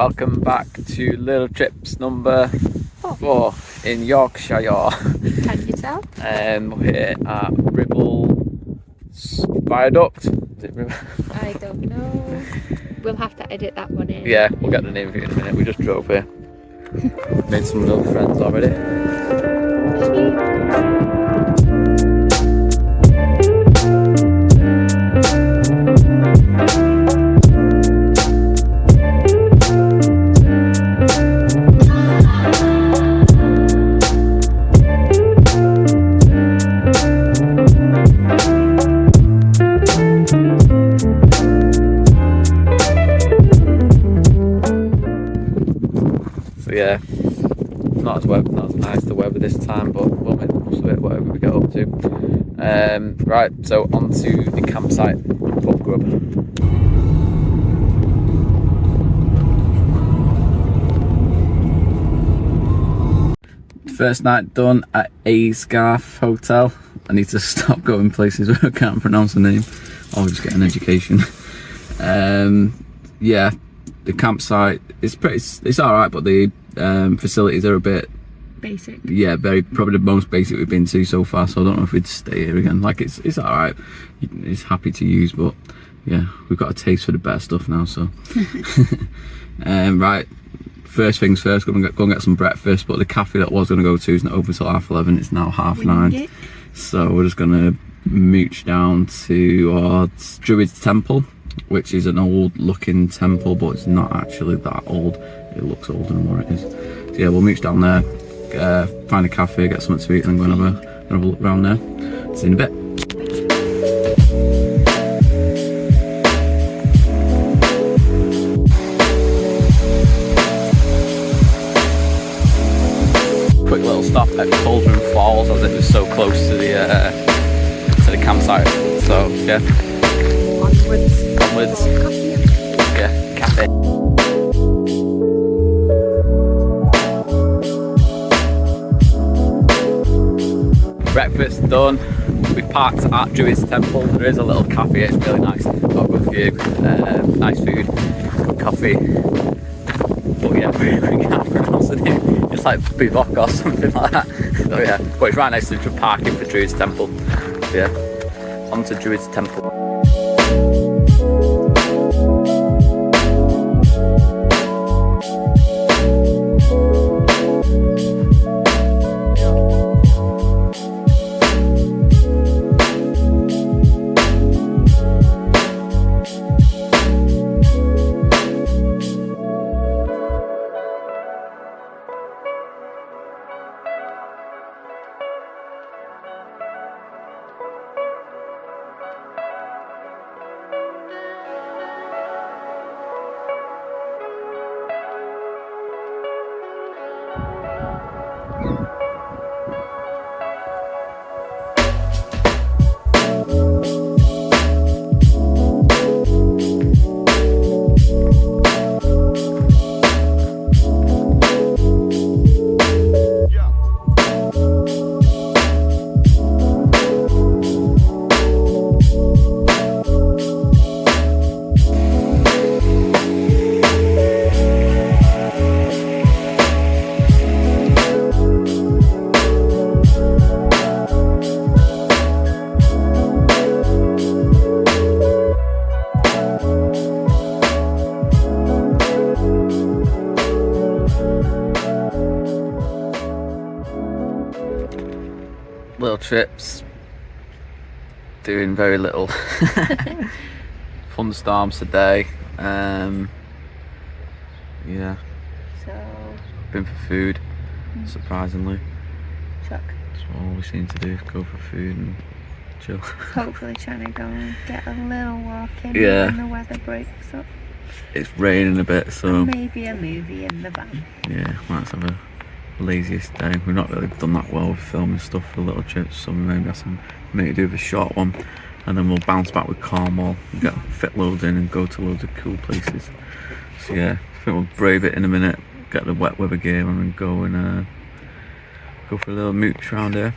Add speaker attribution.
Speaker 1: Welcome back to Little Trips number 4 in Yorkshire.
Speaker 2: Can you tell?
Speaker 1: We're here at Ribble Viaduct.
Speaker 2: I don't know. We'll have to edit that one in.
Speaker 1: Yeah, we'll get the name of it in a minute. We just drove here. Made some little friends already. So yeah, not as nice the weather this time, but we'll make the most of it whatever we get up to. Right, so on to the campsite and pub grub. First night done at Asgarth Hotel. I need to stop going places where I can't pronounce the name. I'll just get an education. Yeah, the campsite is it's alright, but the facilities are a bit
Speaker 2: basic.
Speaker 1: Yeah, probably the most basic we've been to so far, so I don't know if we'd stay here again. Like, it's alright, it's happy to use, but yeah, we've got a taste for the better stuff now, so right, first things first, go and get some breakfast, but the cafe that I was going to go to is not open till 11:30. It's now 9:30, so we're just going to mooch down towards Druid's Temple, which is an old looking temple, but it's not actually that old. It looks older than what it is. So yeah, we'll mooch down there, find a cafe, get something to eat, and then go and have a look around there. See you in a bit. Quick little stop at Cauldron Falls, as it was so close to the campsite. So yeah, onwards. Yeah, cafe. Breakfast done. We parked at Druid's Temple. There is a little cafe, it's really nice. Got a good view, nice food, good coffee. But yeah, we can't pronounce the name. It's like Bivok or something like that. So yeah, but it's right next to the parking for Druid's Temple. So yeah, on to Druid's Temple. Little trips, doing very little. Thunderstorms today. Yeah,
Speaker 2: So
Speaker 1: been for food, surprisingly.
Speaker 2: chuck.
Speaker 1: That's all we seem to do, go for food and chill.
Speaker 2: Hopefully trying to go and get a little walk in
Speaker 1: Yeah.
Speaker 2: when the weather breaks up.
Speaker 1: It's raining a bit, so
Speaker 2: Maybe a movie in the van.
Speaker 1: yeah, let's have a laziest day. We've not really done that well with filming stuff for little trips, so we maybe have some maybe do with a short one, and then we'll bounce back with Cornwall and get fit loads in and go to loads of cool places. So yeah, I think we'll brave it in a minute, get the wet weather gear on and go for a little mooch around here.